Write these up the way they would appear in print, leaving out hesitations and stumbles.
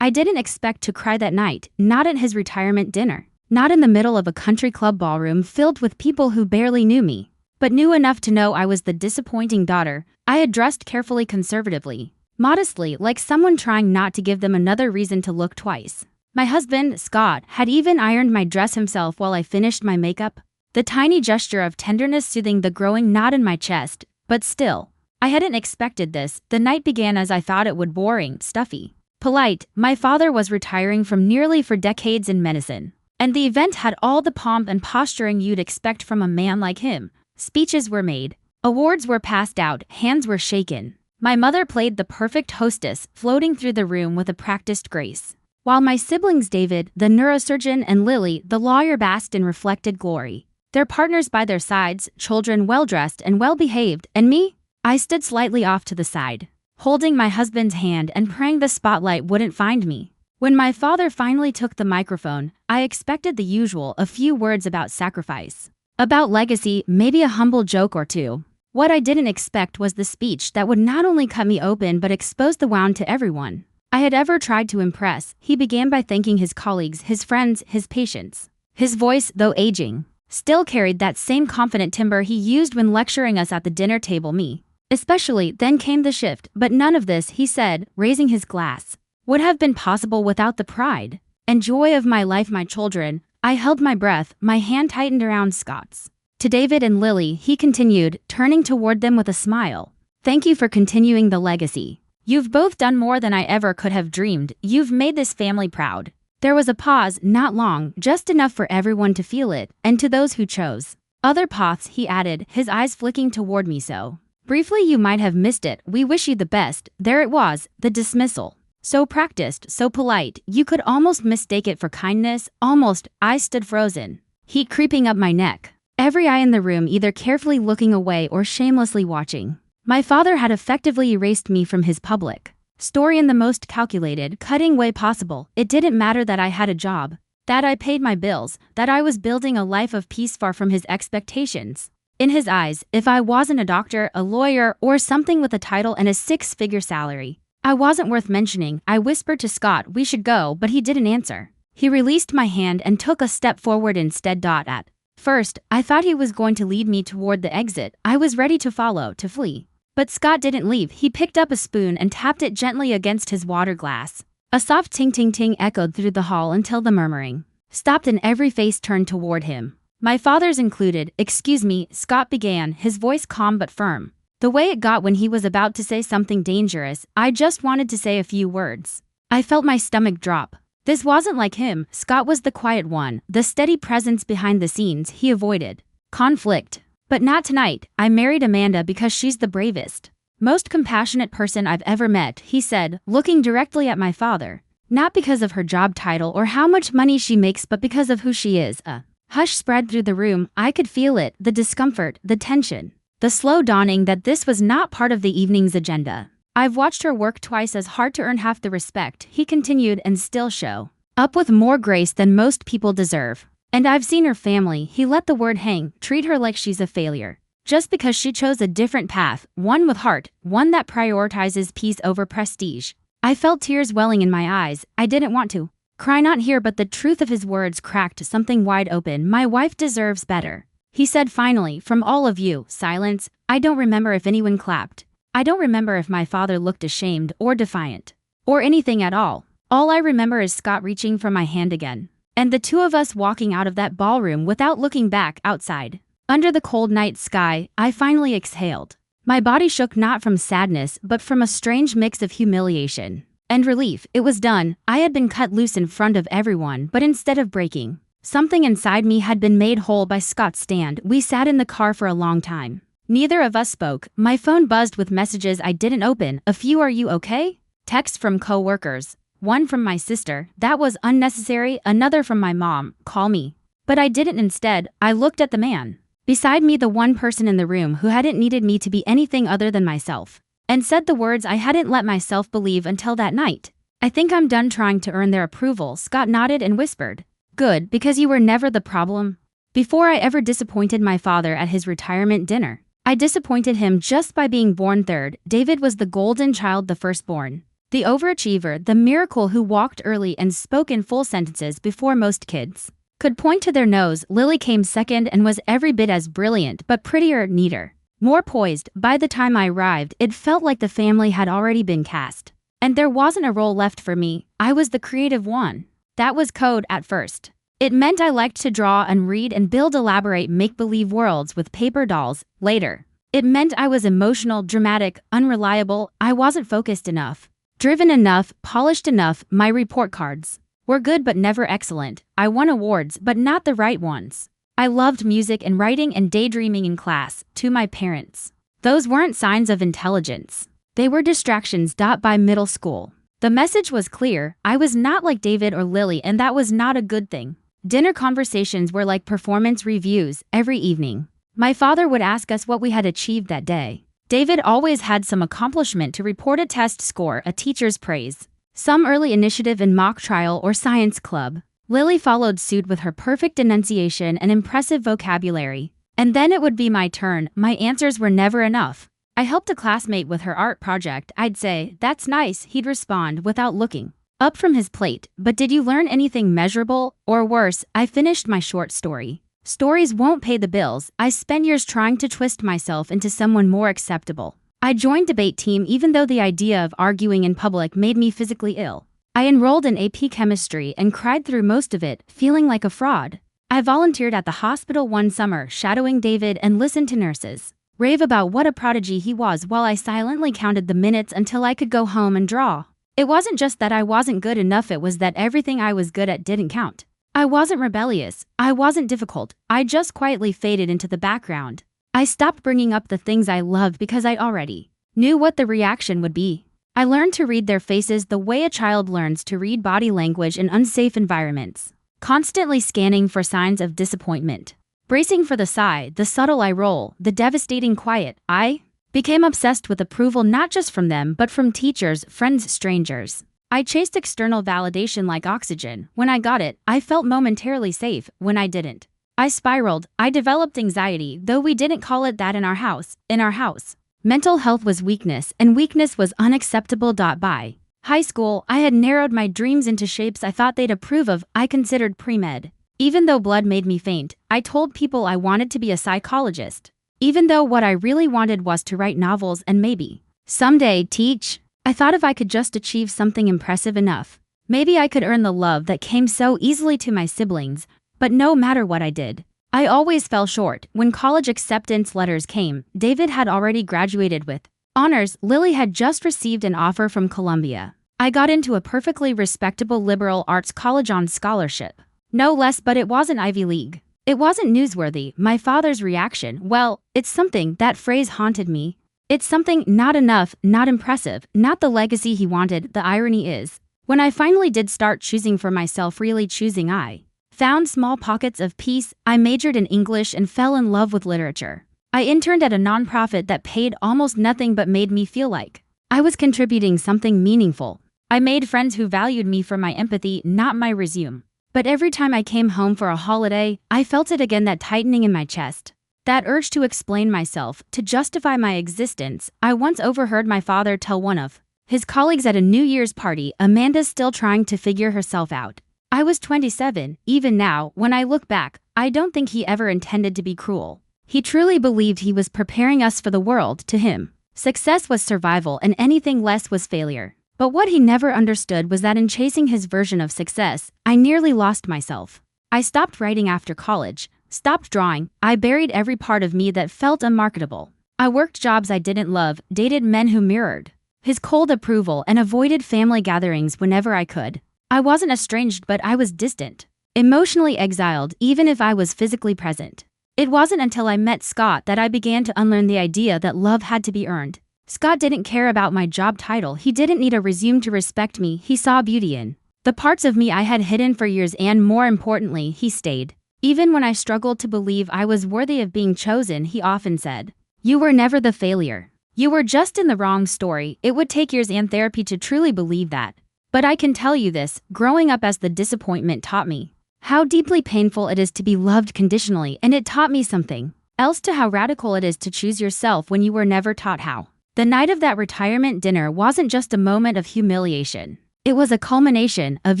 I didn't expect to cry that night, not at his retirement dinner, not in the middle of a country club ballroom filled with people who barely knew me, but knew enough to know I was the disappointing daughter. I had dressed carefully, conservatively, modestly, like someone trying not to give them another reason to look twice. My husband, Scott, had even ironed my dress himself while I finished my makeup, the tiny gesture of tenderness soothing the growing knot in my chest. But still, I hadn't expected this. The night began as I thought it would: boring, stuffy, polite. My father was retiring from nearly 4 decades in medicine, and the event had all the pomp and posturing you'd expect from a man like him. Speeches were made, awards were passed out, hands were shaken. My mother played the perfect hostess, floating through the room with a practiced grace, while my siblings David, the neurosurgeon, and Lily, the lawyer, basked in reflected glory, their partners by their sides, children well-dressed and well-behaved, and me? I stood slightly off to the side, holding my husband's hand and praying the spotlight wouldn't find me. When my father finally took the microphone, I expected the usual: a few words about sacrifice, about legacy, maybe a humble joke or two. What I didn't expect was the speech that would not only cut me open but expose the wound to everyone I had ever tried to impress. He began by thanking his colleagues, his friends, his patients. His voice, though aging, still carried that same confident timbre he used when lecturing us at the dinner table, me especially. Then came the shift, but none of this, he said, raising his glass, would have been possible without the pride and joy of my life, my children. I held my breath, my hand tightened around Scott's. To David and Lily, he continued, turning toward them with a smile. Thank you for continuing the legacy. You've both done more than I ever could have dreamed. You've made this family proud. There was a pause, not long, just enough for everyone to feel it, and to those who chose other paths, he added, his eyes flicking toward me so briefly you might have missed it. We wish you the best. There it was, the dismissal. So practiced, so polite, you could almost mistake it for kindness, almost. I stood frozen, heat creeping up my neck, every eye in the room either carefully looking away or shamelessly watching. My father had effectively erased me from his public story in the most calculated, cutting way possible. It didn't matter that I had a job, that I paid my bills, that I was building a life of peace far from his expectations. In his eyes, if I wasn't a doctor, a lawyer, or something with a title and a 6-figure salary, I wasn't worth mentioning. I whispered to Scott we should go, but he didn't answer. He released my hand and took a step forward instead. At first, I thought he was going to lead me toward the exit. I was ready to follow, to flee. But Scott didn't leave. He picked up a spoon and tapped it gently against his water glass. A soft ting-ting-ting echoed through the hall until the murmuring stopped and every face turned toward him, my father's included. Excuse me, Scott began, his voice calm but firm, the way it got when he was about to say something dangerous. I just wanted to say a few words. I felt my stomach drop. This wasn't like him. Scott was the quiet one, the steady presence behind the scenes. He avoided conflict. But not tonight. I married Amanda because she's the bravest, most compassionate person I've ever met, he said, looking directly at my father. Not because of her job title or how much money she makes, but because of who she is. A hush spread through the room. I could feel it, the discomfort, the tension, the slow dawning that this was not part of the evening's agenda. I've watched her work twice as hard to earn half the respect, he continued, and still show up with more grace than most people deserve. And I've seen her family, he let the word hang, treat her like she's a failure, just because she chose a different path, one with heart, one that prioritizes peace over prestige. I felt tears welling in my eyes. I didn't want to cry, not here, but the truth of his words cracked something wide open. My wife deserves better, he said finally. From all of you. Silence. I don't remember if anyone clapped. I don't remember if my father looked ashamed or defiant or anything at all. All I remember is Scott reaching for my hand again, and the two of us walking out of that ballroom without looking back. Outside, under the cold night sky, I finally exhaled. My body shook, not from sadness, but from a strange mix of humiliation and relief. It was done. I had been cut loose in front of everyone, but instead of breaking, something inside me had been made whole by Scott's stand. We sat in the car for a long time. Neither of us spoke. My phone buzzed with messages I didn't open. A few "Are you okay?" texts from co-workers. One from my sister. That was unnecessary. Another from my mom. Call me. But I didn't. Instead, I looked at the man beside me, the one person in the room who hadn't needed me to be anything other than myself, and said the words I hadn't let myself believe until that night. I think I'm done trying to earn their approval. Scott nodded and whispered, good, because you were never the problem. Before I ever disappointed my father at his retirement dinner, I disappointed him just by being born third. David was the golden child, the firstborn. The overachiever, the miracle who walked early and spoke in full sentences before most kids could point to their nose. Lily came second and was every bit as brilliant but prettier, neater, more poised. By the time I arrived, it felt like the family had already been cast. And there wasn't a role left for me. I was the creative one. That was code at first. It meant I liked to draw and read and build elaborate make-believe worlds with paper dolls. Later, it meant I was emotional, dramatic, unreliable. I wasn't focused enough, driven enough, polished enough. My report cards were good but never excellent. I won awards but not the right ones. I loved music and writing and daydreaming in class. To my parents, those weren't signs of intelligence. They were distractions. By middle school, the message was clear. I was not like David or Lily, and that was not a good thing. Dinner conversations were like performance reviews. Every evening, my father would ask us what we had achieved that day. David always had some accomplishment to report: a test score, a teacher's praise, some early initiative in mock trial or science club. Lily followed suit with her perfect enunciation and impressive vocabulary. And then it would be my turn. My answers were never enough. I helped a classmate with her art project. I'd say, "That's nice," he'd respond without looking up from his plate. "But did you learn anything measurable?" Or worse, I finished my short story. Stories won't pay the bills. I spent years trying to twist myself into someone more acceptable. I joined debate team even though the idea of arguing in public made me physically ill. I enrolled in AP chemistry and cried through most of it, feeling like a fraud. I volunteered at the hospital one summer, shadowing David, and listened to nurses rave about what a prodigy he was while I silently counted the minutes until I could go home and draw. It wasn't just that I wasn't good enough, it was that everything I was good at didn't count. I wasn't rebellious. I wasn't difficult. I just quietly faded into the background. I stopped bringing up the things I loved because I already knew what the reaction would be. I learned to read their faces the way a child learns to read body language in unsafe environments, constantly scanning for signs of disappointment, bracing for the sigh, the subtle eye roll, the devastating quiet. I became obsessed with approval, not just from them but from teachers, friends, strangers. I chased external validation like oxygen. When I got it, I felt momentarily safe. When I didn't, I spiraled. I developed anxiety, though we didn't call it that in our house. Mental health was weakness, and weakness was unacceptable. By high school, I had narrowed my dreams into shapes I thought they'd approve of. I considered pre-med. Even though blood made me faint, I told people I wanted to be a psychologist. Even though what I really wanted was to write novels and maybe someday teach. I thought if I could just achieve something impressive enough, maybe I could earn the love that came so easily to my siblings. But no matter what I did, I always fell short. When college acceptance letters came, David had already graduated with honors. Lily had just received an offer from Columbia. I got into a perfectly respectable liberal arts college on scholarship. No less, but it wasn't Ivy League. It wasn't newsworthy. My father's reaction, well, it's something. That phrase haunted me. It's something, not enough, not impressive, not the legacy he wanted. The irony is, when I finally did start choosing for myself, really choosing, I found small pockets of peace. I majored in English and fell in love with literature. I interned at a nonprofit that paid almost nothing but made me feel like I was contributing something meaningful. I made friends who valued me for my empathy, not my resume. But every time I came home for a holiday, I felt it again, that tightening in my chest. That urge to explain myself, to justify my existence. I once overheard my father tell one of his colleagues at a New Year's party, "Amanda's still trying to figure herself out." I was 27. Even now, when I look back, I don't think he ever intended to be cruel. He truly believed he was preparing us for the world. To him, success was survival and anything less was failure. But what he never understood was that in chasing his version of success, I nearly lost myself. I stopped writing after college, stopped drawing. I buried every part of me that felt unmarketable. I worked jobs I didn't love, dated men who mirrored his cold approval, and avoided family gatherings whenever I could. I wasn't estranged, but I was distant, emotionally exiled, even if I was physically present. It wasn't until I met Scott that I began to unlearn the idea that love had to be earned. Scott didn't care about my job title. He didn't need a resume to respect me. He saw beauty in the parts of me I had hidden for years, and more importantly, he stayed. Even when I struggled to believe I was worthy of being chosen, he often said, "You were never the failure. You were just in the wrong story." It would take years and therapy to truly believe that. But I can tell you this, growing up as the disappointment taught me how deeply painful it is to be loved conditionally, and it taught me something else, to how radical it is to choose yourself when you were never taught how. The night of that retirement dinner wasn't just a moment of humiliation. It was a culmination of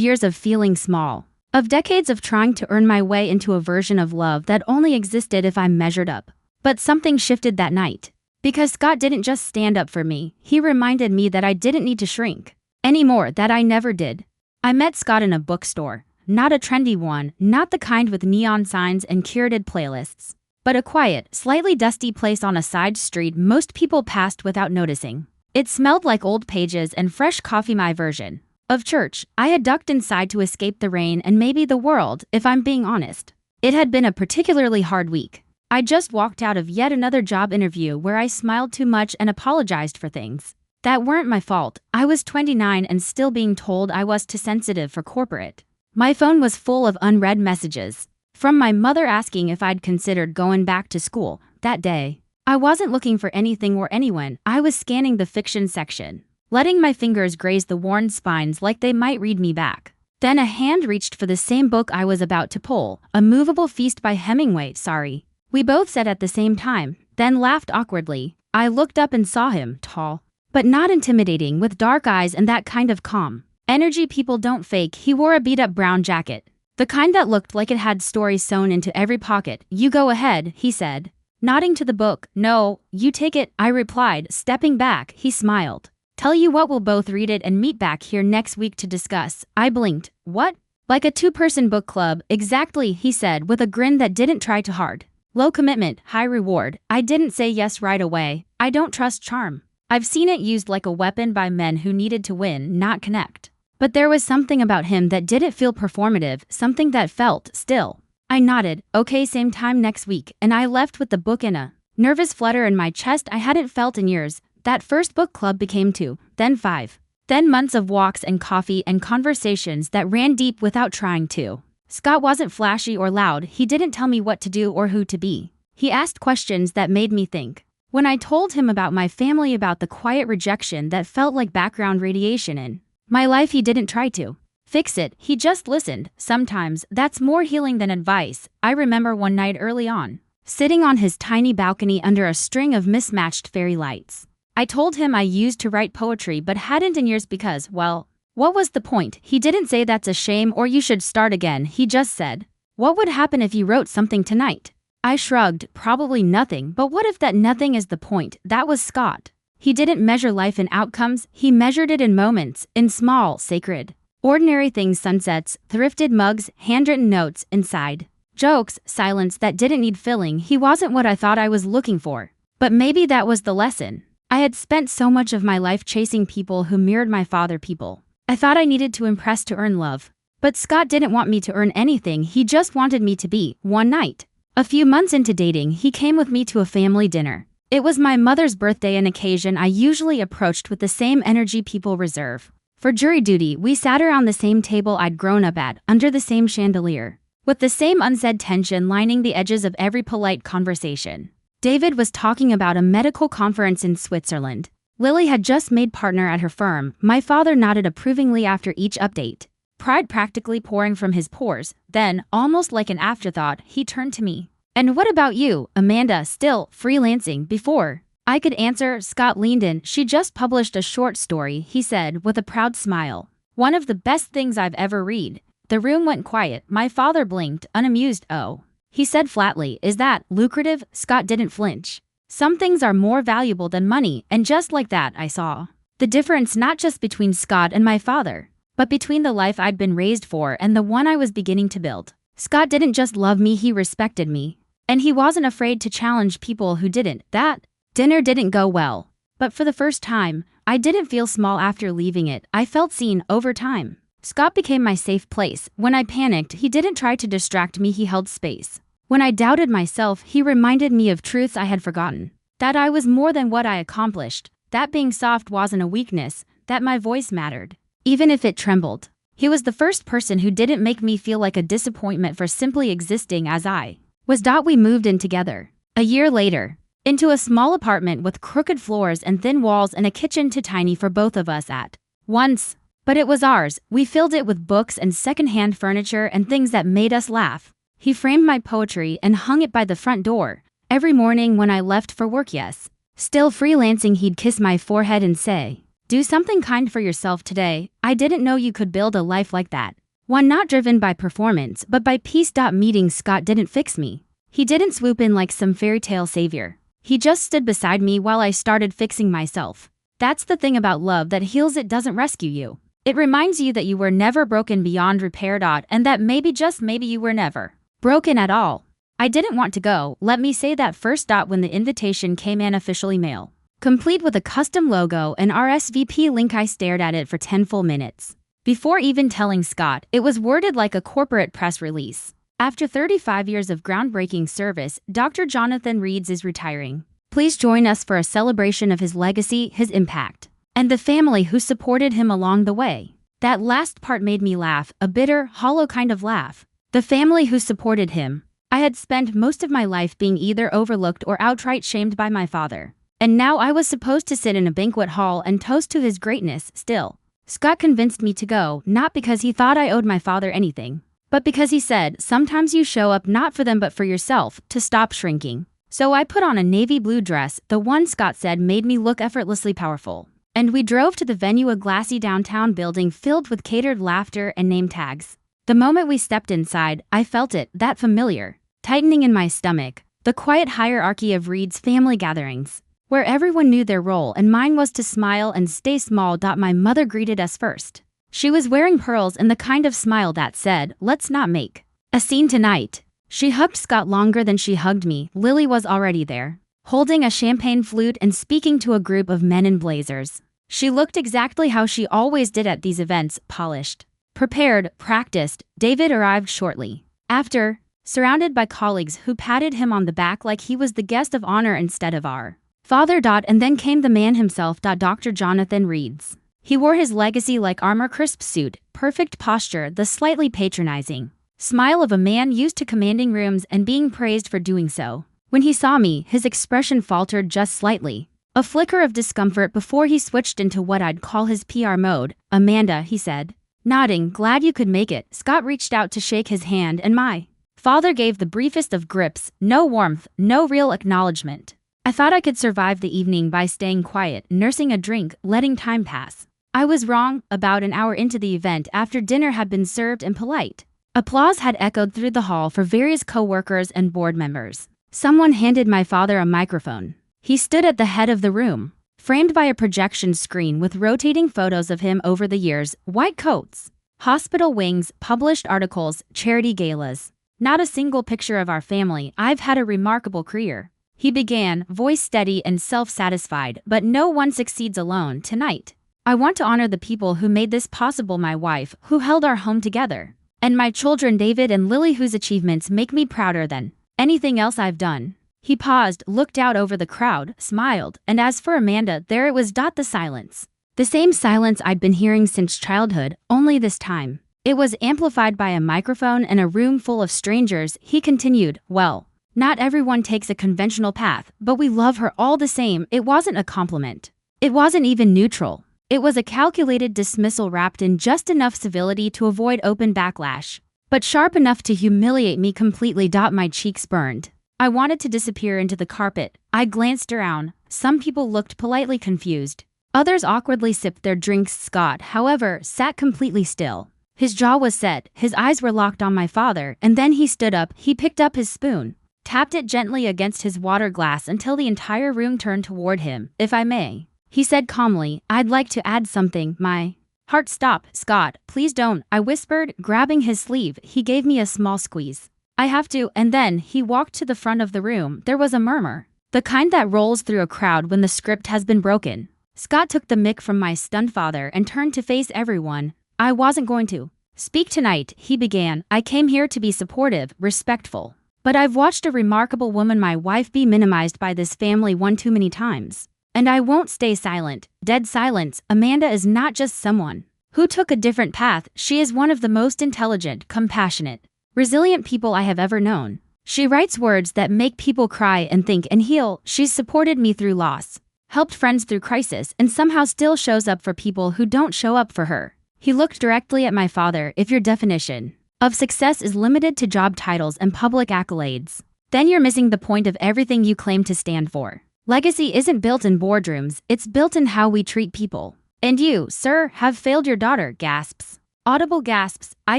years of feeling small, of decades of trying to earn my way into a version of love that only existed if I measured up. But something shifted that night. Because Scott didn't just stand up for me, he reminded me that I didn't need to shrink anymore, that I never did. I met Scott in a bookstore, not a trendy one, not the kind with neon signs and curated playlists, but a quiet, slightly dusty place on a side street most people passed without noticing. It smelled like old pages and fresh coffee, my version of church. I had ducked inside to escape the rain and maybe the world, if I'm being honest. It had been a particularly hard week. I just walked out of yet another job interview where I smiled too much and apologized for things that weren't my fault. I was 29 and still being told I was too sensitive for corporate. My phone was full of unread messages from my mother asking if I'd considered going back to school that day. I wasn't looking for anything or anyone. I was scanning the fiction section, letting my fingers graze the worn spines like they might read me back. Then a hand reached for the same book I was about to pull, A Movable Feast by Hemingway. Sorry, we both said at the same time, then laughed awkwardly. I looked up and saw him, tall, but not intimidating, with dark eyes and that kind of calm energy people don't fake. He wore a beat-up brown jacket, the kind that looked like it had stories sewn into every pocket. "You go ahead," he said, nodding to the book. "No, you take it," I replied, stepping back. He smiled. "Tell you what, we'll both read it and meet back here next week to discuss." I blinked. "What?" "Like a two-person book club." "Exactly," he said with a grin that didn't try too hard. "Low commitment, high reward." I didn't say yes right away. I don't trust charm. I've seen it used like a weapon by men who needed to win, not connect. But there was something about him that didn't feel performative, something that felt still. I nodded. "Okay, same time next week," and I left with the book in a nervous flutter in my chest I hadn't felt in years. That first book club became 2, then 5. Then months of walks and coffee and conversations that ran deep without trying to. Scott wasn't flashy or loud. He didn't tell me what to do or who to be. He asked questions that made me think. When I told him about my family, about the quiet rejection that felt like background radiation in my life, he didn't try to fix it. He just listened. Sometimes that's more healing than advice. I remember one night early on, sitting on his tiny balcony under a string of mismatched fairy lights. I told him I used to write poetry but hadn't in years because, well, what was the point? He didn't say that's a shame or you should start again. He just said, "What would happen if you wrote something tonight?" I shrugged. Probably nothing, but what if that nothing is the point? That was Scott. He didn't measure life in outcomes. He measured it in moments, in small, sacred, ordinary things: sunsets, thrifted mugs, handwritten notes, inside jokes, silence that didn't need filling. He wasn't what I thought I was looking for. But maybe that was the lesson. I had spent so much of my life chasing people who mirrored my father, people I thought I needed to impress to earn love. But Scott didn't want me to earn anything. He just wanted me to be. One night, a few months into dating, he came with me to a family dinner. It was my mother's birthday, an occasion I usually approached with the same energy people reserve for jury duty. We sat around the same table I'd grown up at, under the same chandelier, with the same unsaid tension lining the edges of every polite conversation. David was talking about a medical conference in Switzerland. Lily had just made partner at her firm. My father nodded approvingly after each update, pride practically pouring from his pores. Then, almost like an afterthought, he turned to me. "And what about you, Amanda? Still freelancing?" Before I could answer, Scott leaned in. "She just published a short story," he said with a proud smile. "One of the best things I've ever read." The room went quiet. My father blinked, unamused. "Oh," he said flatly. "Is that lucrative?" Scott didn't flinch. "Some things are more valuable than money." And just like that, I saw the difference, not just between Scott and my father, but between the life I'd been raised for and the one I was beginning to build. Scott didn't just love me, he respected me. And he wasn't afraid to challenge people who didn't. That dinner didn't go well. But for the first time, I didn't feel small after leaving it. I felt seen. Over time, Scott became my safe place. When I panicked, he didn't try to distract me, he held space. When I doubted myself, he reminded me of truths I had forgotten. That I was more than what I accomplished. That being soft wasn't a weakness. That my voice mattered, even if it trembled. He was the first person who didn't make me feel like a disappointment for simply existing as I was. We moved in together. A year later, into a small apartment with crooked floors and thin walls and a kitchen too tiny for both of us at once. But it was ours. We filled it with books and secondhand furniture and things that made us laugh. He framed my poetry and hung it by the front door every morning when I left for work. Yes, Still freelancing, he'd kiss my forehead and say, "Do something kind for yourself today. I didn't know you could build a life like that. One not driven by performance, but by peace." Meeting Scott didn't fix me. He didn't swoop in like some fairy tale savior. He just stood beside me while I started fixing myself. That's the thing about love that heals. It doesn't rescue you. It reminds you that you were never broken beyond repair. And that maybe, just maybe, you were never broken at all. I didn't want to go, let me say that first. When the invitation came in official email, complete with a custom logo and RSVP link, I stared at it for 10 full minutes. Before even telling Scott, it was worded like a corporate press release. After 35 years of groundbreaking service, Dr. Jonathan Reeds is retiring. Please join us for a celebration of his legacy, his impact, and the family who supported him along the way. That last part made me laugh, a bitter, hollow kind of laugh. The family who supported him. I had spent most of my life being either overlooked or outright shamed by my father. And now I was supposed to sit in a banquet hall and toast to his greatness. Still, Scott convinced me to go, not because he thought I owed my father anything, but because he said, sometimes you show up not for them but for yourself, to stop shrinking. So I put on a navy blue dress, the one Scott said made me look effortlessly powerful. And we drove to the venue, a glassy downtown building filled with catered laughter and name tags. The moment we stepped inside, I felt it, that familiar tightening in my stomach, the quiet hierarchy of Reed's family gatherings, where everyone knew their role and mine was to smile and stay small. My mother greeted us first. She was wearing pearls and the kind of smile that said, "Let's not make a scene tonight." She hugged Scott longer than she hugged me. Lily was already there, holding a champagne flute and speaking to a group of men in blazers. She looked exactly how she always did at these events, polished, prepared, practiced. David arrived shortly after, surrounded by colleagues who patted him on the back like he was the guest of honor instead of our father. And then came the man himself, Dr. Jonathan Reeds. He wore his legacy like armor, crisp suit, perfect posture, the slightly patronizing smile of a man used to commanding rooms and being praised for doing so. When he saw me, his expression faltered just slightly, a flicker of discomfort before he switched into what I'd call his PR mode. "Amanda," he said, nodding, "glad you could make it." Scott reached out to shake his hand and my father gave the briefest of grips, no warmth, no real acknowledgement. I thought I could survive the evening by staying quiet, nursing a drink, letting time pass. I was wrong. About an hour into the event, after dinner had been served and polite applause had echoed through the hall for various co-workers and board members, someone handed my father a microphone. He stood at the head of the room, framed by a projection screen with rotating photos of him over the years, white coats, hospital wings, published articles, charity galas. Not a single picture of our family. "I've had a remarkable career," he began, voice steady and self-satisfied, "but no one succeeds alone. Tonight, I want to honor the people who made this possible, my wife, who held our home together, and my children David and Lily, whose achievements make me prouder than anything else I've done." He paused, looked out over the crowd, smiled, and as for Amanda, there it was. The silence. The same silence I'd been hearing since childhood, only this time it was amplified by a microphone and a room full of strangers. He continued, "Well, not everyone takes a conventional path, but we love her all the same." It wasn't a compliment. It wasn't even neutral. It was a calculated dismissal wrapped in just enough civility to avoid open backlash, but sharp enough to humiliate me completely. My cheeks burned. I wanted to disappear into the carpet. I glanced around. Some people looked politely confused. Others awkwardly sipped their drinks. Scott, however, sat completely still. His jaw was set, his eyes were locked on my father, and then he stood up. He picked up his spoon, tapped it gently against his water glass until the entire room turned toward him. "If I may," he said calmly, "I'd like to add something." My heart stopped. "Scott, please don't," I whispered, grabbing his sleeve. He gave me a small squeeze. "I have to," and then he walked to the front of the room. There was a murmur, the kind that rolls through a crowd when the script has been broken. Scott took the mic from my stunned father and turned to face everyone. "I wasn't going to speak tonight," he began. "I came here to be supportive, respectful. But I've watched a remarkable woman, my wife, be minimized by this family one too many times. And I won't stay silent." Dead silence. Amanda is not just someone who took a different path. She is one of the most intelligent, compassionate, resilient people I have ever known. She writes words that make people cry and think and heal. She's supported me through loss, helped friends through crisis, and somehow still shows up for people who don't show up for her. He looked directly at my father. "If your definition of success is limited to job titles and public accolades, then you're missing the point of everything you claim to stand for. Legacy isn't built in boardrooms, it's built in how we treat people. And you, sir, have failed your daughter, gasps. Audible gasps. I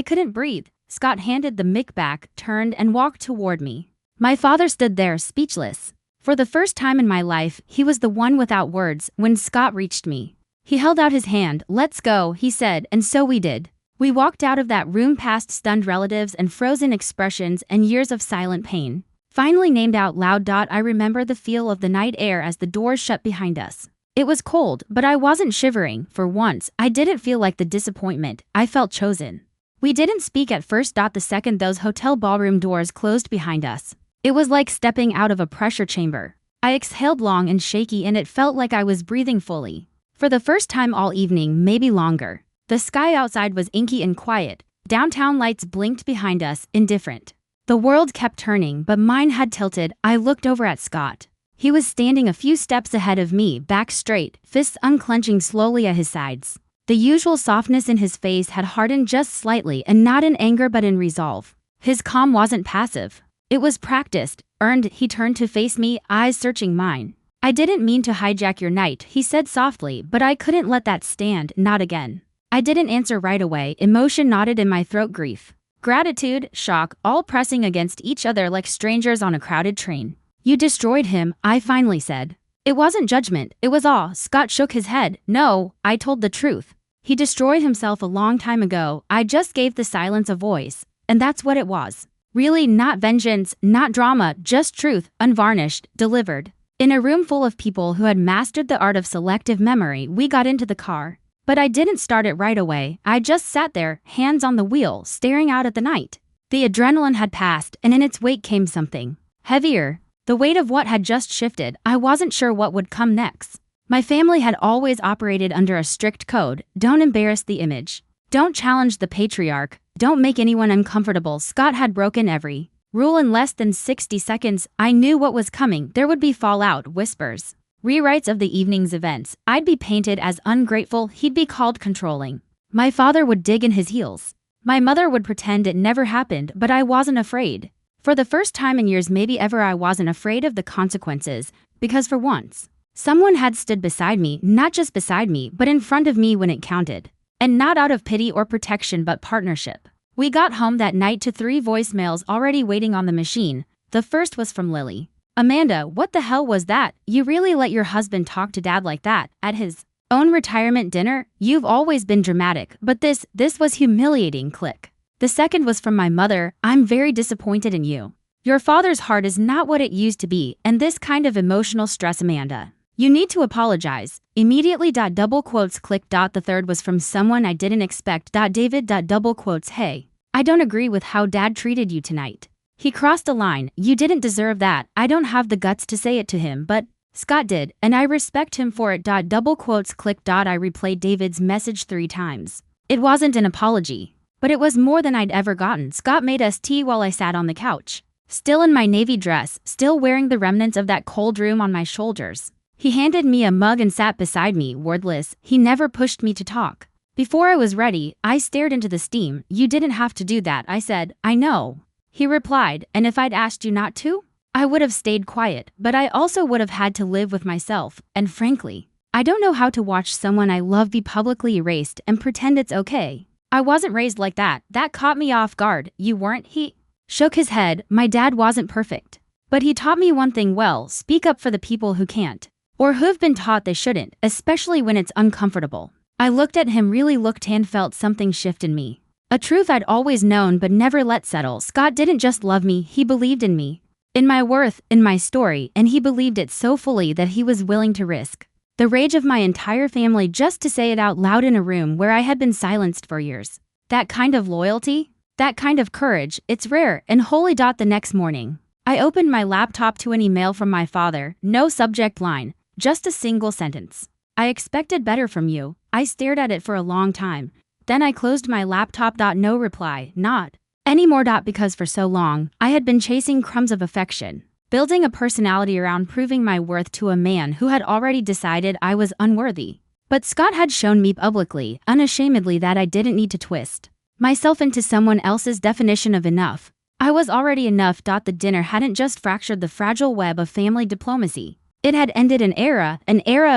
couldn't breathe. Scott handed the mic back, turned, and walked toward me. My father stood there, speechless. For the first time in my life, he was the one without words when Scott reached me. He held out his hand. Let's go, he said, and so we did. We walked out of that room past stunned relatives and frozen expressions and years of silent pain. Finally named out loud. I remember the feel of the night air as the doors shut behind us. It was cold, but I wasn't shivering. For once, I didn't feel like the disappointment. I felt chosen. We didn't speak at first. The second those hotel ballroom doors closed behind us, it was like stepping out of a pressure chamber. I exhaled long and shaky, and it felt like I was breathing fully. For the first time all evening, maybe longer. The sky outside was inky and quiet. Downtown lights blinked behind us, indifferent. The world kept turning, but mine had tilted. I looked over at Scott. He was standing a few steps ahead of me, back straight, fists unclenching slowly at his sides. The usual softness in his face had hardened just slightly, and not in anger but in resolve. His calm wasn't passive. It was practiced, earned. He turned to face me, eyes searching mine. I didn't mean to hijack your night, he said softly, but I couldn't let that stand, not again. I didn't answer right away. Emotion knotted in my throat, grief, gratitude, shock, all pressing against each other like strangers on a crowded train. You destroyed him, I finally said. It wasn't judgment, it was awe. Scott shook his head. No, I told the truth. He destroyed himself a long time ago. I just gave the silence a voice. And that's what it was. Really, not vengeance, not drama, just truth, unvarnished, delivered. In a room full of people who had mastered the art of selective memory, we got into the car. But I didn't start it right away. I just sat there, hands on the wheel, staring out at the night. The adrenaline had passed, and in its wake came something heavier. The weight of what had just shifted. I wasn't sure what would come next. My family had always operated under a strict code. Don't embarrass the image. Don't challenge the patriarch. Don't make anyone uncomfortable. Scott had broken every rule in less than 60 seconds. I knew what was coming. There would be fallout, whispers, rewrites of the evening's events. I'd be painted as ungrateful. He'd be called controlling. My father would dig in his heels. My mother would pretend it never happened, but I wasn't afraid. For the first time in years, maybe ever, I wasn't afraid of the consequences, because for once, someone had stood beside me, not just beside me, but in front of me when it counted. And not out of pity or protection, but partnership. We got home that night to 3 voicemails already waiting on the machine. The first was from Lily. Amanda, what the hell was that? You really let your husband talk to Dad like that at his own retirement dinner? You've always been dramatic, but this was humiliating. Click. The second was from my mother. I'm very disappointed in you. Your father's heart is not what it used to be, and this kind of emotional stress, Amanda. You need to apologize. Immediately. Double quotes. Click. The third was from someone I didn't expect. David. Double quotes. Hey, I don't agree with how Dad treated you tonight. He crossed a line. You didn't deserve that. I don't have the guts to say it to him, but Scott did, and I respect him for it. Double quotes. Click. I replayed David's message 3 times. It wasn't an apology, but it was more than I'd ever gotten. Scott made us tea while I sat on the couch, still in my navy dress, still wearing the remnants of that cold room on my shoulders. He handed me a mug and sat beside me, wordless. He never pushed me to talk. Before I was ready, I stared into the steam. You didn't have to do that, I said. I know. He replied, and if I'd asked you not to? I would have stayed quiet, but I also would have had to live with myself, and frankly, I don't know how to watch someone I love be publicly erased and pretend it's okay. I wasn't raised like that. That caught me off guard. You weren't? He shook his head. My dad wasn't perfect. But he taught me one thing well: speak up for the people who can't, or who've been taught they shouldn't, especially when it's uncomfortable. I looked at him, really looked, and felt something shift in me. A truth I'd always known but never let settle. Scott didn't just love me, he believed in me, in my worth, in my story, and he believed it so fully that he was willing to risk the rage of my entire family just to say it out loud in a room where I had been silenced for years. That kind of loyalty, that kind of courage, it's rare and holy. The next morning, I opened my laptop to an email from my father. No subject line, just a single sentence. I expected better from you. I stared at it for a long time. Then I closed my laptop. No reply, not anymore. Because for so long, I had been chasing crumbs of affection, building a personality around proving my worth to a man who had already decided I was unworthy. But Scott had shown me publicly, unashamedly, that I didn't need to twist myself into someone else's definition of enough. I was already enough. The dinner hadn't just fractured the fragile web of family diplomacy. It had ended an era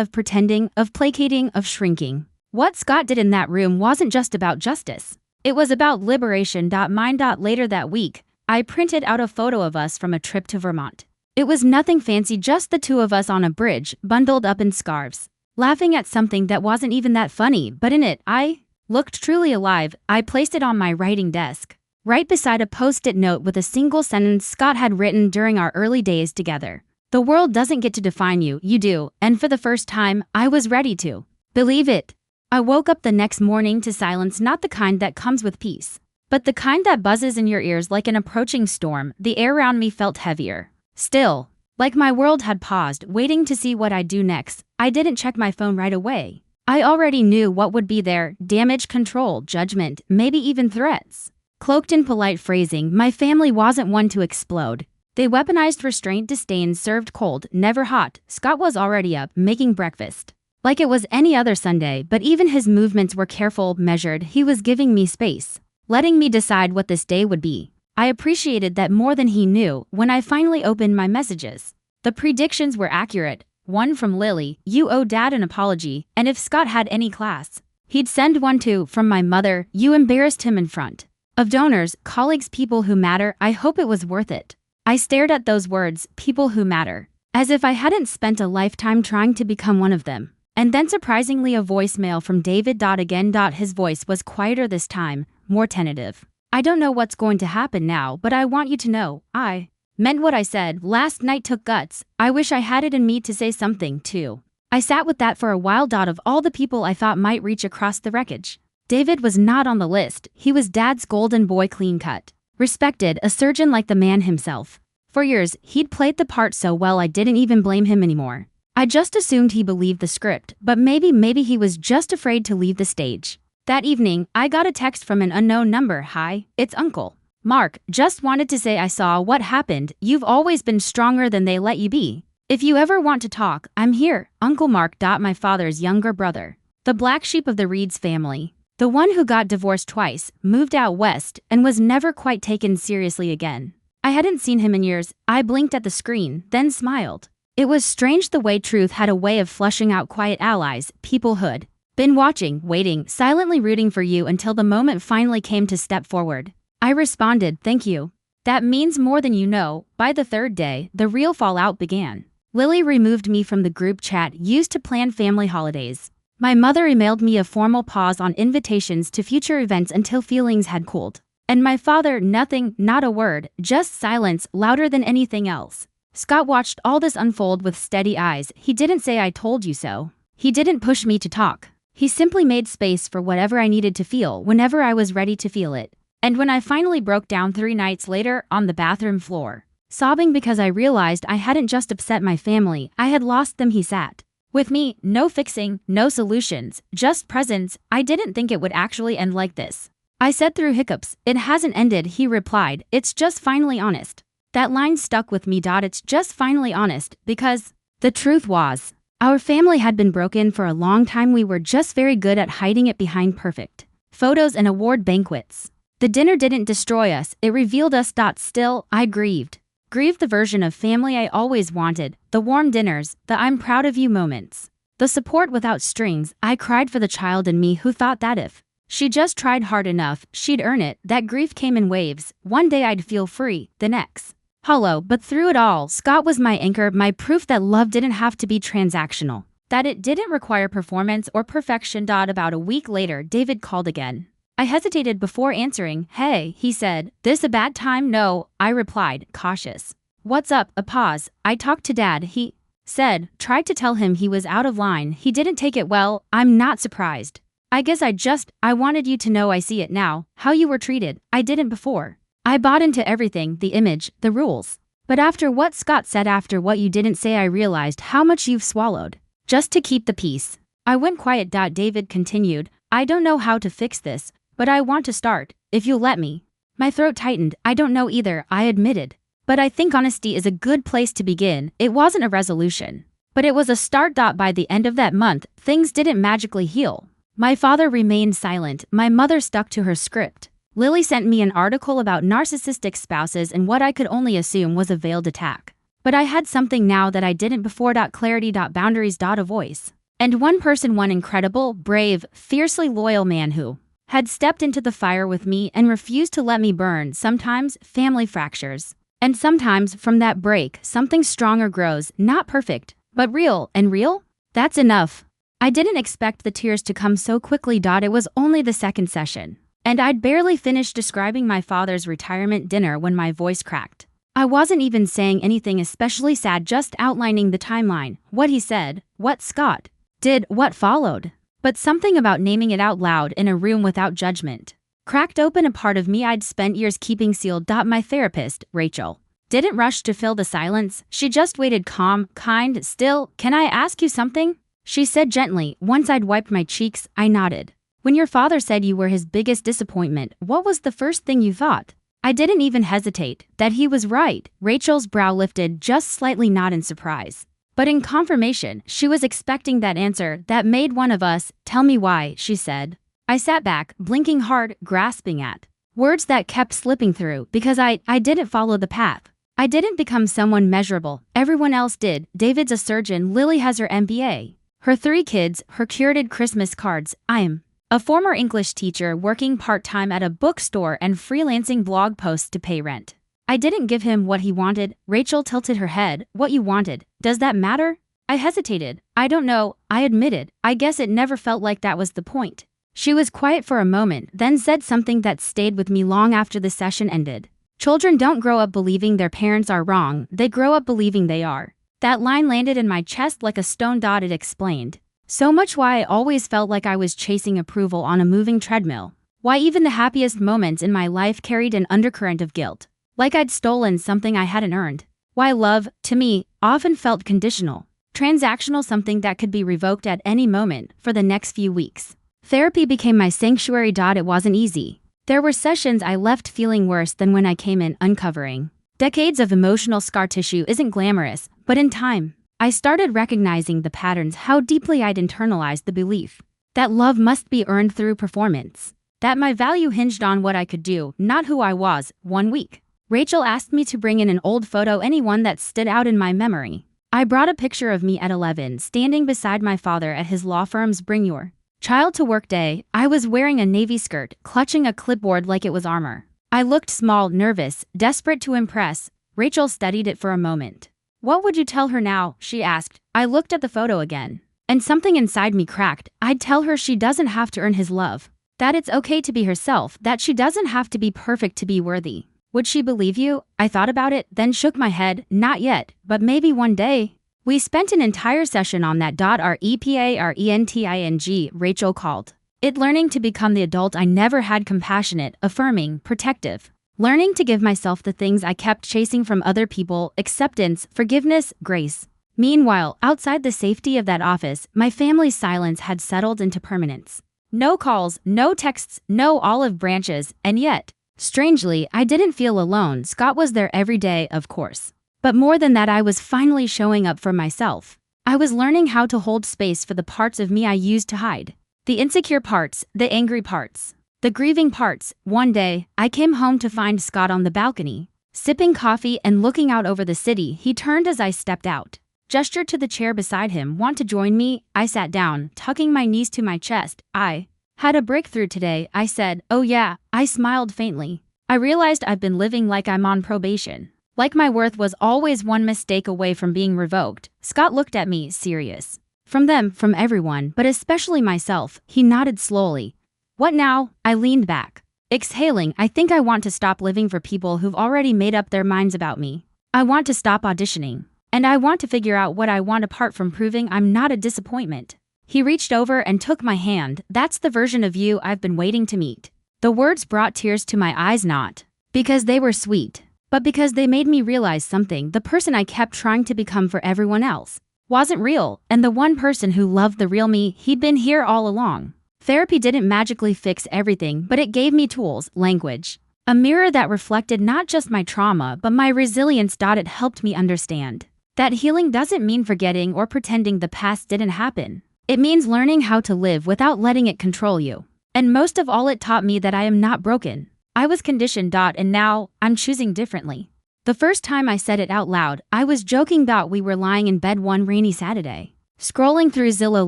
of pretending, of placating, of shrinking. What Scott did in that room wasn't just about justice. It was about liberation. Mine. Later that week, I printed out a photo of us from a trip to Vermont. It was nothing fancy, just the two of us on a bridge, bundled up in scarves, laughing at something that wasn't even that funny, but in it, I looked truly alive. I placed it on my writing desk, right beside a post-it note with a single sentence Scott had written during our early days together. The world doesn't get to define you, you do, and for the first time, I was ready to believe it. I woke up the next morning to silence, not the kind that comes with peace, but the kind that buzzes in your ears like an approaching storm. The air around me felt heavier. Still, like my world had paused, waiting to see what I'd do next. I didn't check my phone right away. I already knew what would be there: damage control, judgment, maybe even threats. Cloaked in polite phrasing, my family wasn't one to explode. They weaponized restraint, disdain, served cold, never hot. Scott was already up, making breakfast, like it was any other Sunday, but even his movements were careful, measured. He was giving me space, letting me decide what this day would be. I appreciated that more than he knew. When I finally opened my messages, the predictions were accurate. One from Lily: "You owe Dad an apology, and if Scott had any class, he'd send one too." From my mother: "You embarrassed him in front of donors, colleagues, people who matter. I hope it was worth it." I stared at those words, people who matter, as if I hadn't spent a lifetime trying to become one of them. And then surprisingly, a voicemail from David. Again. His voice was quieter this time, more tentative. "I don't know what's going to happen now, but I want you to know I meant what I said. Last night took guts. I wish I had it in me to say something, too." I sat with that for a while. Of all the people I thought might reach across the wreckage, David was not on the list. He was Dad's golden boy, clean-cut, respected, a surgeon like the man himself. For years, he'd played the part so well I didn't even blame him anymore. I just assumed he believed the script, but maybe he was just afraid to leave the stage. That evening, I got a text from an unknown number. "Hi, it's Uncle Mark. Just wanted to say I saw what happened. You've always been stronger than they let you be. If you ever want to talk, I'm here." Uncle Mark. My father's younger brother, the black sheep of the Reeds family, the one who got divorced twice, moved out west, and was never quite taken seriously again. I hadn't seen him in years. I blinked at the screen, then smiled. It was strange the way truth had a way of flushing out quiet allies, people who'd been watching, waiting, silently rooting for you until the moment finally came to step forward. I responded, "Thank you. That means more than you know." By the third day, the real fallout began. Lily removed me from the group chat used to plan family holidays. My mother emailed me a formal pause on invitations to future events until feelings had cooled. And my father: nothing, not a word, just silence, louder than anything else. Scott watched all this unfold with steady eyes. He didn't say "I told you so." He didn't push me to talk. He simply made space for whatever I needed to feel whenever I was ready to feel it. And when I finally broke down 3 nights later on the bathroom floor, sobbing because I realized I hadn't just upset my family, I had lost them, he sat with me, no fixing, no solutions, just presence. "I didn't think it would actually end like this," I said through hiccups. "It hasn't ended," he replied. "It's just finally honest." That line stuck with me. It's just finally honest, because the truth was, our family had been broken for a long time. We were just very good at hiding it behind perfect photos and award banquets. The dinner didn't destroy us, it revealed us. Still, I grieved the version of family I always wanted, the warm dinners, the "I'm proud of you" moments, the support without strings. I cried for the child in me who thought that if she just tried hard enough, she'd earn it. That grief came in waves. One day I'd feel free, the next hollow. But through it all, Scott was my anchor, my proof that love didn't have to be transactional, that it didn't require performance or perfection. About a week later, David called again. I hesitated before answering. "Hey," he said. "This a bad time?" "No," I replied, cautious. "What's up?" A pause. "I talked to Dad," he said. "Tried to tell him he was out of line. He didn't take it well." "I'm not surprised. I guess I wanted you to know I see it now, how you were treated. I didn't before. I bought into everything, the image, the rules. But after what Scott said, after what you didn't say, I realized how much you've swallowed just to keep the peace." I went quiet. David continued. "I don't know how to fix this, but I want to start, if you'll let me." My throat tightened. "I don't know either," I admitted. "But I think honesty is a good place to begin." It wasn't a resolution, but it was a start. By the end of that month, things didn't magically heal. My father remained silent. My mother stuck to her script. Lily sent me an article about narcissistic spouses and what I could only assume was a veiled attack. But I had something now that I didn't before. Clarity. Boundaries. A voice. And one person, one incredible, brave, fiercely loyal man who had stepped into the fire with me and refused to let me burn. Sometimes family fractures. And sometimes from that break, something stronger grows, not perfect, but real. And real? That's enough. I didn't expect the tears to come so quickly. It was only the second session. And I'd barely finished describing my father's retirement dinner when my voice cracked. I wasn't even saying anything especially sad, just outlining the timeline, what he said, what Scott did, what followed. But something about naming it out loud in a room without judgment cracked open a part of me I'd spent years keeping sealed. My therapist, Rachel, didn't rush to fill the silence. She just waited, calm, kind, still. Can I ask you something? She said gently. Once I'd wiped my cheeks, I nodded. When your father said you were his biggest disappointment, what was the first thing you thought? I didn't even hesitate. That he was right. Rachel's brow lifted just slightly, not in surprise, but in confirmation. She was expecting that answer that made one of us. Tell me why, she said. I sat back, blinking hard, grasping at words that kept slipping through, because I didn't follow the path. I didn't become someone measurable. Everyone else did. David's a surgeon, Lily has her MBA, her 3 kids, her curated Christmas cards. I'm a former English teacher working part-time at a bookstore and freelancing blog posts to pay rent. I didn't give him what he wanted. Rachel tilted her head. What you wanted? Does that matter? I hesitated. I don't know, I admitted. I guess it never felt like that was the point. She was quiet for a moment, then said something that stayed with me long after the session ended. Children don't grow up believing their parents are wrong, they grow up believing they are. That line landed in my chest like a stone. It explained so much why I always felt like I was chasing approval on a moving treadmill. Why even the happiest moments in my life carried an undercurrent of guilt, like I'd stolen something I hadn't earned. Why love, to me, often felt conditional, transactional, something that could be revoked at any moment. For the next few weeks, therapy became my sanctuary. It wasn't easy. There were sessions I left feeling worse than when I came in. Uncovering decades of emotional scar tissue isn't glamorous, but in time, I started recognizing the patterns, how deeply I'd internalized the belief that love must be earned through performance, that my value hinged on what I could do, not who I was. One week, Rachel asked me to bring in an old photo, anyone that stood out in my memory. I brought a picture of me at 11, standing beside my father at his law firm's Bring Your Child to Work day. I was wearing a navy skirt, clutching a clipboard like it was armor. I looked small, nervous, desperate to impress. Rachel studied it for a moment. What would you tell her now? She asked. I looked at the photo again, and something inside me cracked. I'd tell her she doesn't have to earn his love, that it's okay to be herself, that she doesn't have to be perfect to be worthy. Would she believe you? I thought about it, then shook my head. Not yet, but maybe one day. We spent an entire session on that. Reparenting, Rachel called it learning to become the adult I never had. Compassionate, affirming, protective. Learning to give myself the things I kept chasing from other people: acceptance, forgiveness, grace. Meanwhile, outside the safety of that office, my family's silence had settled into permanence. No calls, no texts, no olive branches, and yet, strangely, I didn't feel alone. Scott was there every day, of course. But more than that, I was finally showing up for myself. I was learning how to hold space for the parts of me I used to hide. The insecure parts, the angry parts, the grieving parts. One day, I came home to find Scott on the balcony, sipping coffee and looking out over the city. He turned as I stepped out, gestured to the chair beside him. Want to join me? I sat down, tucking my knees to my chest. I had a breakthrough today, I said. Oh yeah, I smiled faintly. I realized I've been living like I'm on probation, like my worth was always one mistake away from being revoked. Scott looked at me, serious. From them, from everyone, but especially myself. He nodded slowly. What now? I leaned back, exhaling. I think I want to stop living for people who've already made up their minds about me. I want to stop auditioning. And I want to figure out what I want apart from proving I'm not a disappointment. He reached over and took my hand. That's the version of you I've been waiting to meet. The words brought tears to my eyes, not because they were sweet, but because they made me realize something. The person I kept trying to become for everyone else wasn't real, and the one person who loved the real me, he'd been here all along. Therapy didn't magically fix everything, but it gave me tools, language, a mirror that reflected not just my trauma, but my resilience. It helped me understand that healing doesn't mean forgetting or pretending the past didn't happen. It means learning how to live without letting it control you. And most of all, it taught me that I am not broken. I was conditioned. And now, I'm choosing differently. The first time I said it out loud, I was joking about we were lying in bed one rainy Saturday, scrolling through Zillow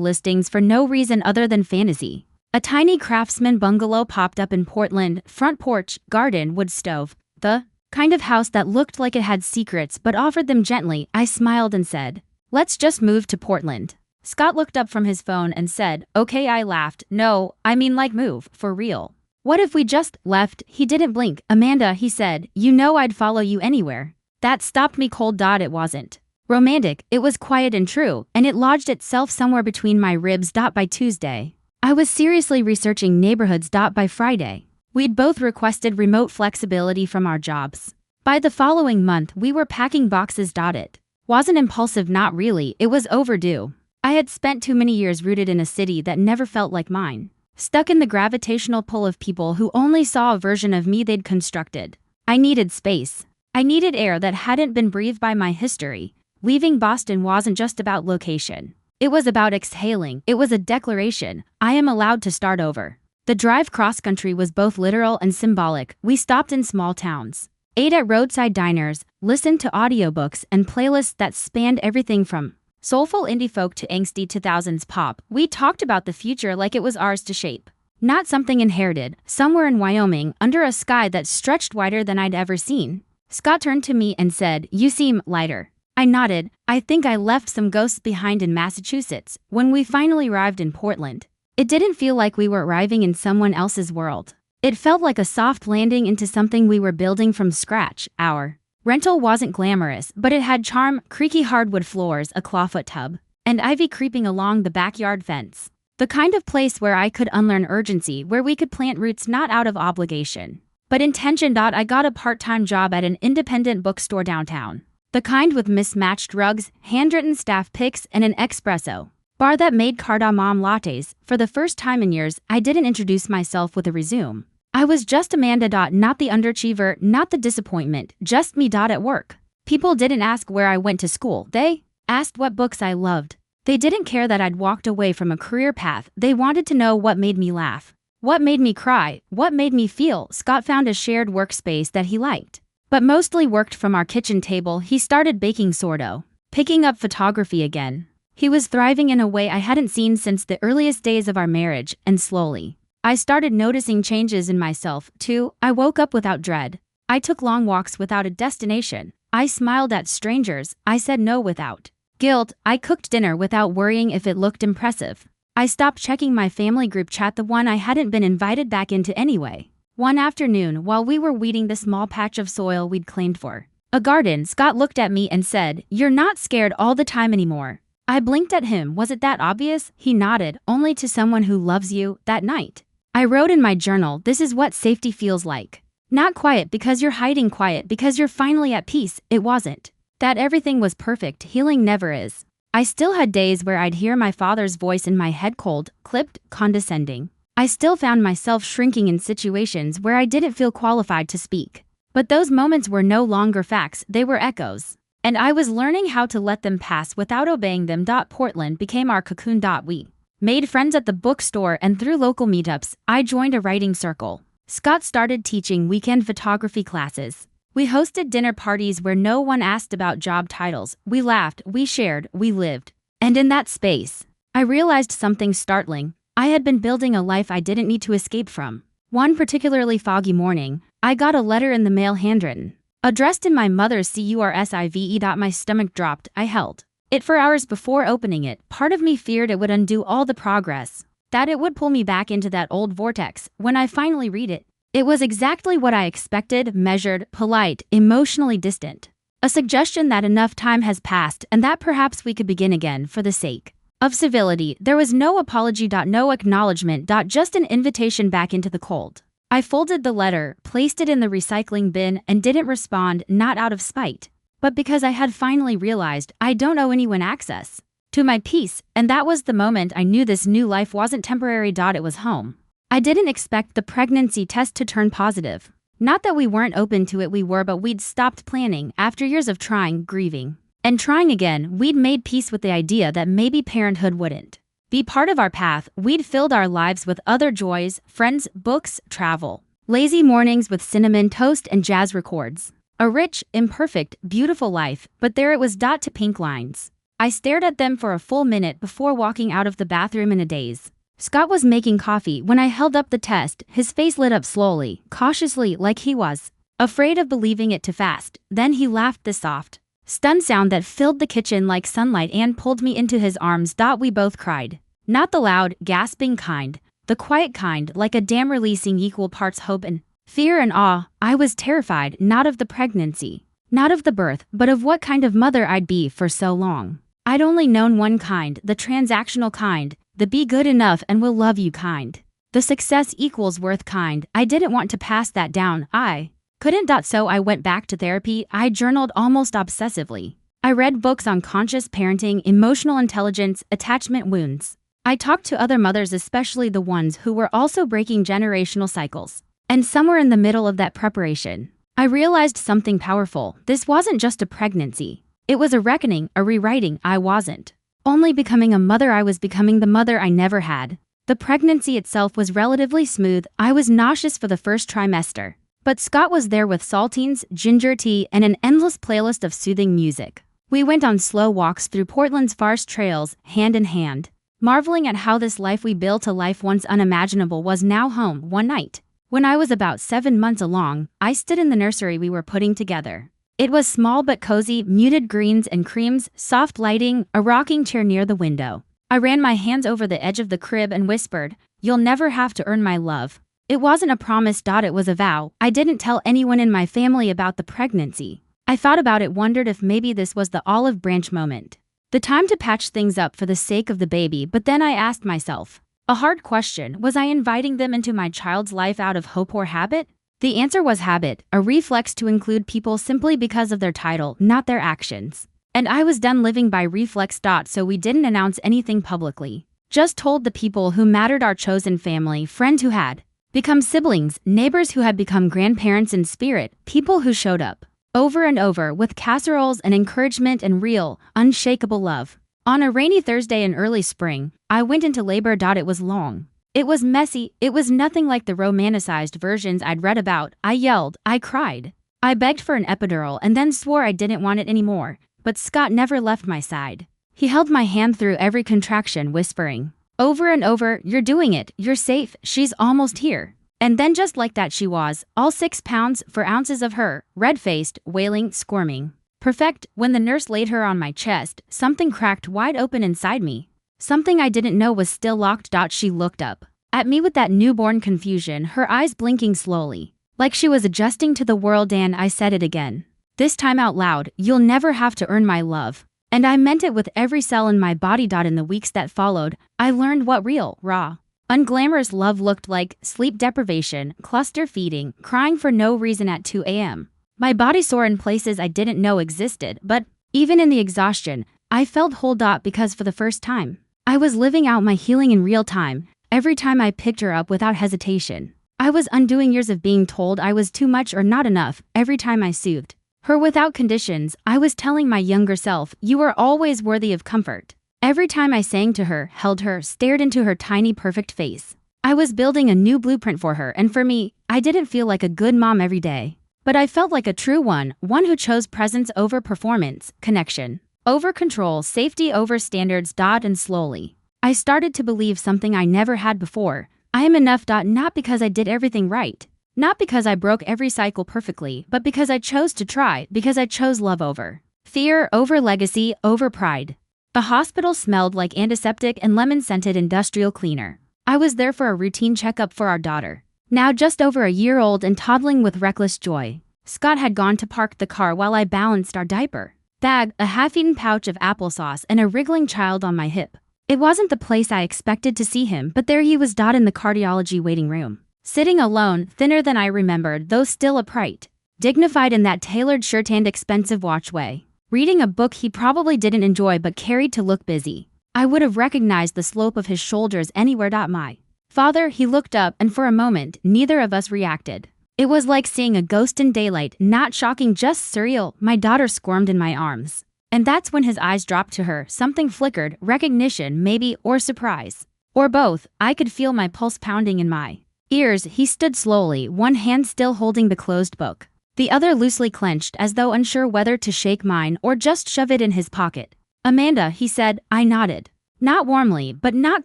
listings for no reason other than fantasy. A tiny craftsman bungalow popped up in Portland, front porch, garden, wood stove. The kind of house that looked like it had secrets but offered them gently. I smiled and said, "Let's just move to Portland." Scott looked up from his phone and said, "Okay." I laughed. "No, I mean like move, for real. What if we just left?" He didn't blink. "Amanda," he said, "you know I'd follow you anywhere." That stopped me cold. It wasn't romantic, it was quiet and true, and it lodged itself somewhere between my ribs. By Tuesday, I was seriously researching neighborhoods. By Friday, we'd both requested remote flexibility from our jobs. By the following month, we were packing boxes. It wasn't impulsive, not really, it was overdue. I had spent too many years rooted in a city that never felt like mine, stuck in the gravitational pull of people who only saw a version of me they'd constructed. I needed space. I needed air that hadn't been breathed by my history. Leaving Boston wasn't just about location. It was about exhaling. It was a declaration. I am allowed to start over. The drive cross-country was both literal and symbolic. We stopped in small towns, ate at roadside diners, listened to audiobooks and playlists that spanned everything from soulful indie folk to angsty 2000s pop. We talked about the future like it was ours to shape, not something inherited, somewhere in Wyoming, under a sky that stretched wider than I'd ever seen. Scott turned to me and said, "You seem lighter." I nodded. I think I left some ghosts behind in Massachusetts. When we finally arrived in Portland, it didn't feel like we were arriving in someone else's world. It felt like a soft landing into something we were building from scratch. Our rental wasn't glamorous, but it had charm: creaky hardwood floors, a clawfoot tub, and ivy creeping along the backyard fence. The kind of place where I could unlearn urgency, where we could plant roots not out of obligation, but intention. I got a part-time job at an independent bookstore downtown. The kind with mismatched rugs, handwritten staff pics, and an espresso bar that made cardamom lattes. For the first time in years, I didn't introduce myself with a resume. I was just Amanda. Not the underachiever, not the disappointment, just me. At work, people didn't ask where I went to school. They asked what books I loved. They didn't care that I'd walked away from a career path. They wanted to know what made me laugh, what made me cry, what made me feel. Scott found a shared workspace that he liked, but mostly worked from our kitchen table. He started baking sourdough, picking up photography again. He was thriving in a way I hadn't seen since the earliest days of our marriage, and slowly, I started noticing changes in myself, too. I woke up without dread. I took long walks without a destination. I smiled at strangers. I said no without guilt. I cooked dinner without worrying if it looked impressive. I stopped checking my family group chat, the one I hadn't been invited back into anyway. One afternoon, while we were weeding the small patch of soil we'd claimed for a garden, Scott looked at me and said, "You're not scared all the time anymore." I blinked at him. Was it that obvious? He nodded. "Only to someone who loves you." That night, I wrote in my journal, "This is what safety feels like. Not quiet because you're hiding, quiet because you're finally at peace." It wasn't that everything was perfect. Healing never is. I still had days where I'd hear my father's voice in my head, cold, clipped, condescending. I still found myself shrinking in situations where I didn't feel qualified to speak. But those moments were no longer facts, they were echoes. And I was learning how to let them pass without obeying them. Portland became our cocoon. We made friends at the bookstore and through local meetups. I joined a writing circle. Scott started teaching weekend photography classes. We hosted dinner parties where no one asked about job titles. We laughed, we shared, we lived. And in that space, I realized something startling. I had been building a life I didn't need to escape from. One particularly foggy morning, I got a letter in the mail, handwritten, addressed in my mother's cursive. My stomach dropped. I held it for hours before opening it. Part of me feared it would undo all the progress, that it would pull me back into that old vortex. When I finally read it, it was exactly what I expected: measured, polite, emotionally distant. A suggestion that enough time has passed and that perhaps we could begin again for the sake of civility. There was no apology. No acknowledgement. Just an invitation back into the cold. I folded the letter, placed it in the recycling bin, and didn't respond, not out of spite, but because I had finally realized I don't owe anyone access to my peace, and that was the moment I knew this new life wasn't temporary. It was home. I didn't expect the pregnancy test to turn positive. Not that we weren't open to it, we were, but we'd stopped planning. After years of trying, grieving, and trying again, we'd made peace with the idea that maybe parenthood wouldn't be part of our path. We'd filled our lives with other joys: friends, books, travel, lazy mornings with cinnamon toast and jazz records. A rich, imperfect, beautiful life, but there it was dot to pink lines. I stared at them for a full minute before walking out of the bathroom in a daze. Scott was making coffee when I held up the test. His face lit up slowly, cautiously, like he was afraid of believing it too fast. Then he laughed, this soft, stunned sound that filled the kitchen like sunlight, and pulled me into his arms. We both cried. Not the loud, gasping kind, the quiet kind, like a dam releasing equal parts hope and fear and awe. I was terrified, not of the pregnancy, not of the birth, but of what kind of mother I'd be for so long. I'd only known one kind, the transactional kind, the be good enough and will love you kind. The success equals worth kind. I didn't want to pass that down. I couldn't. So I went back to therapy. I journaled almost obsessively. I read books on conscious parenting, emotional intelligence, attachment wounds. I talked to other mothers, especially the ones who were also breaking generational cycles. And somewhere in the middle of that preparation, I realized something powerful. This wasn't just a pregnancy. It was a reckoning, a rewriting. I wasn't only becoming a mother, I was becoming the mother I never had. The pregnancy itself was relatively smooth. I was nauseous for the first trimester. But Scott was there with saltines, ginger tea, and an endless playlist of soothing music. We went on slow walks through Portland's forest trails, hand in hand, marveling at how this life we built, a life once unimaginable, was now home. One night, when I was about 7 months along, I stood in the nursery we were putting together. It was small but cozy, muted greens and creams, soft lighting, a rocking chair near the window. I ran my hands over the edge of the crib and whispered, "You'll never have to earn my love." It wasn't a promise. It was a vow. I didn't tell anyone in my family about the pregnancy. I thought about it, wondered if maybe this was the olive branch moment. The time to patch things up for the sake of the baby. But then I asked myself a hard question. Was I inviting them into my child's life out of hope or habit? The answer was habit, a reflex to include people simply because of their title, not their actions. And I was done living by reflex. So we didn't announce anything publicly. Just told the people who mattered, our chosen family, friends who had become siblings, neighbors who had become grandparents in spirit, people who showed up over and over with casseroles and encouragement and real, unshakable love. On a rainy Thursday in early spring, I went into labor. It was long. It was messy. It was nothing like the romanticized versions I'd read about. I yelled. I cried. I begged for an epidural and then swore I didn't want it anymore. But Scott never left my side. He held my hand through every contraction, whispering over and over, "You're doing it. You're safe. She's almost here." And then just like that she was, all 6 pounds, 4 ounces of her, red-faced, wailing, squirming. Perfect. When the nurse laid her on my chest, something cracked wide open inside me. Something I didn't know was still locked. She looked up at me with that newborn confusion, her eyes blinking slowly, like she was adjusting to the world, and I said it again. This time out loud, "You'll never have to earn my love." And I meant it with every cell in my body. In the weeks that followed, I learned what real, raw, unglamorous love looked like: sleep deprivation, cluster feeding, crying for no reason at 2 a.m. My body sore in places I didn't know existed, but even in the exhaustion, I felt whole. Because for the first time, I was living out my healing in real time. Every time I picked her up without hesitation, I was undoing years of being told I was too much or not enough. Every time I soothed her without conditions, I was telling my younger self, "You are always worthy of comfort." Every time I sang to her, held her, stared into her tiny perfect face, I was building a new blueprint for her. And for me, I didn't feel like a good mom every day, but I felt like a true one who chose presence over performance, connection over control, safety over standards. And slowly, I started to believe something I never had before. I am enough. Not because I did everything right, not because I broke every cycle perfectly, but because I chose to try, because I chose love over fear, over legacy, over pride. The hospital smelled like antiseptic and lemon-scented industrial cleaner. I was there for a routine checkup for our daughter, now just over a year old and toddling with reckless joy. Scott had gone to park the car while I balanced our diaper bag, a half-eaten pouch of applesauce, and a wriggling child on my hip. It wasn't the place I expected to see him, but there he was. In the cardiology waiting room, sitting alone, thinner than I remembered, though still upright, dignified in that tailored shirt and expensive watch way, reading a book he probably didn't enjoy but carried to look busy. I would have recognized the slope of his shoulders anywhere. My father, he looked up, and for a moment, neither of us reacted. It was like seeing a ghost in daylight, not shocking, just surreal. My daughter squirmed in my arms. And that's when his eyes dropped to her. Something flickered, recognition maybe, or surprise. Or both. I could feel my pulse pounding in my ears. He stood slowly, one hand still holding the closed book. The other loosely clenched as though unsure whether to shake mine or just shove it in his pocket. Amanda, he said. I nodded. Not warmly, but not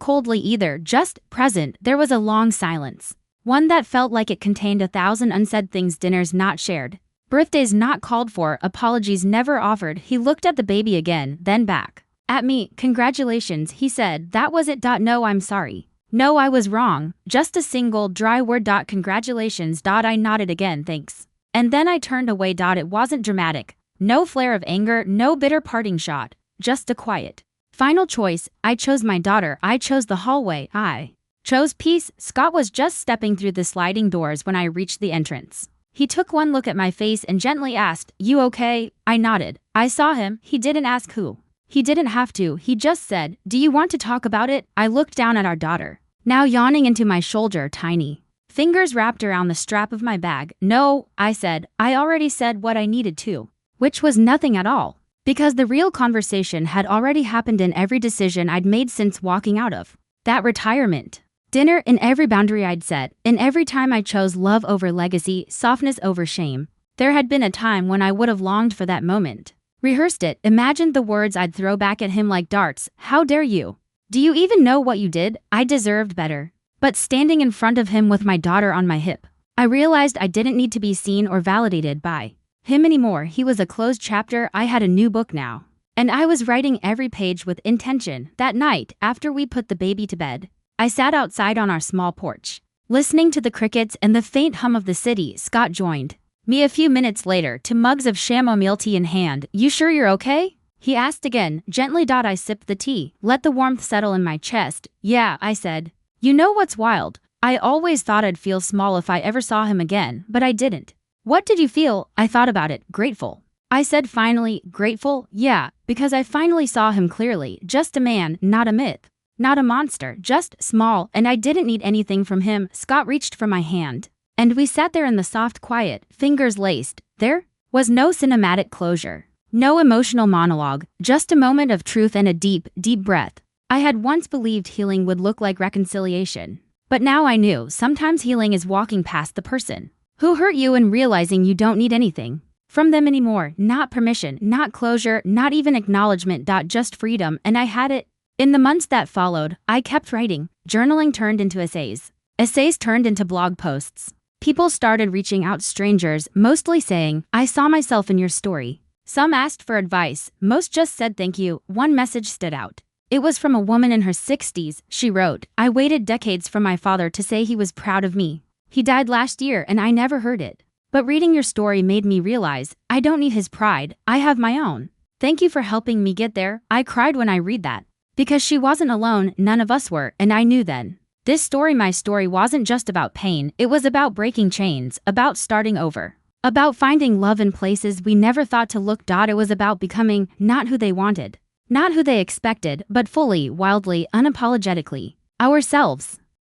coldly either, just present. There was a long silence. One that felt like it contained 1,000 unsaid things, dinners not shared, birthdays not called for, apologies never offered. He looked at the baby again, then back at me. Congratulations, he said. That was it. No, I'm sorry. No, I was wrong. Just a single dry word. Congratulations. I nodded again, thanks. And then I turned away. It wasn't dramatic. No flare of anger, no bitter parting shot. Just a quiet final choice. I chose my daughter. I chose the hallway. I chose peace. Scott was just stepping through the sliding doors when I reached the entrance. He took one look at my face and gently asked, "You okay?" I nodded. I saw him. He didn't ask who. He didn't have to. He just said, "Do you want to talk about it?" I looked down at our daughter, now yawning into my shoulder, tiny fingers wrapped around the strap of my bag. No, I said. I already said what I needed to, which was nothing at all. Because the real conversation had already happened in every decision I'd made since walking out of that retirement dinner, in every boundary I'd set, in every time I chose love over legacy, softness over shame. There had been a time when I would have longed for that moment, rehearsed it, imagined the words I'd throw back at him like darts. How dare you? Do you even know what you did? I deserved better. But standing in front of him with my daughter on my hip, I realized I didn't need to be seen or validated by him anymore. He was a closed chapter. I had a new book now, and I was writing every page with intention. That night, after we put the baby to bed, I sat outside on our small porch, listening to the crickets and the faint hum of the city. Scott joined me a few minutes later, to mugs of chamomile tea in hand. "You sure you're okay?" he asked again, gently. I sipped the tea, let the warmth settle in my chest. "Yeah," I said. "You know what's wild? I always thought I'd feel small if I ever saw him again, but I didn't." "What did you feel?" I thought about it. "Grateful," I said finally. "Grateful? Yeah, because I finally saw him clearly. Just a man, not a myth, not a monster, just small, and I didn't need anything from him." Scott reached for my hand, and we sat there in the soft quiet, fingers laced. There was no cinematic closure, no emotional monologue, just a moment of truth and a deep, deep breath. I had once believed healing would look like reconciliation, but now I knew sometimes healing is walking past the person who hurt you and realizing you don't need anything from them anymore. Not permission, not closure, not even acknowledgement. Just freedom, and I had it. In the months that followed, I kept writing. Journaling turned into essays. Essays turned into blog posts. People started reaching out, strangers, mostly saying, "I saw myself in your story." Some asked for advice, most just said thank you. One message stood out. It was from a woman in her 60s. She wrote, "I waited decades for my father to say he was proud of me. He died last year and I never heard it. But reading your story made me realize I don't need his pride. I have my own. Thank you for helping me get there." I cried when I read that, because she wasn't alone. None of us were, and I knew then. This story, my story, wasn't just about pain. It was about breaking chains, about starting over, about finding love in places we never thought to look. It was about becoming not who they wanted, not who they expected, but fully, wildly, unapologetically ourselves.